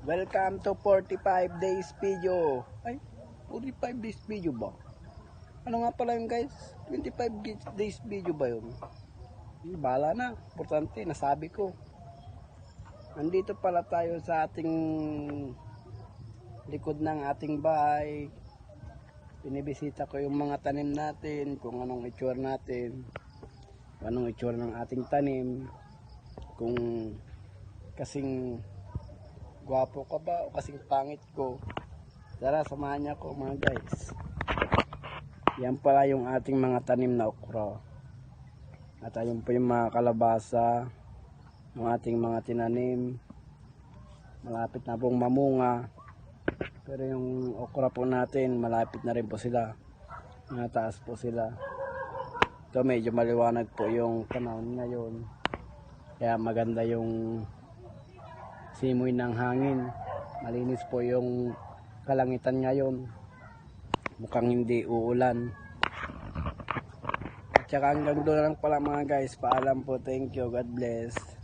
Welcome to 45 days video. Ay, 45 days video ba? Ano nga pala yun guys? 25 days video ba yun? Bala na. Importante, nasabi ko. Nandito pala tayo sa ating likod ng ating bahay. Binibisita ko yung mga tanim natin, kung anong itsura natin, kung anong itsura ng ating tanim, kung kasing gwapo ka ba o kasing pangit ko. Tara, samahan niya ako mga guys. Yan pala yung ating mga tanim na okra. At ayun po yung mga kalabasa ng ating mga tinanim. Malapit na pong mamunga. Pero yung okra po natin, malapit na rin po sila. Nataas po sila. Ito medyo maliwanag po yung panahon ngayon. Kaya maganda yung simoy ng hangin. Malinis po yung kalangitan ngayon. Mukhang hindi uulan. At saka hanggang doon lang pala mga guys. Paalam po. Thank you. God bless.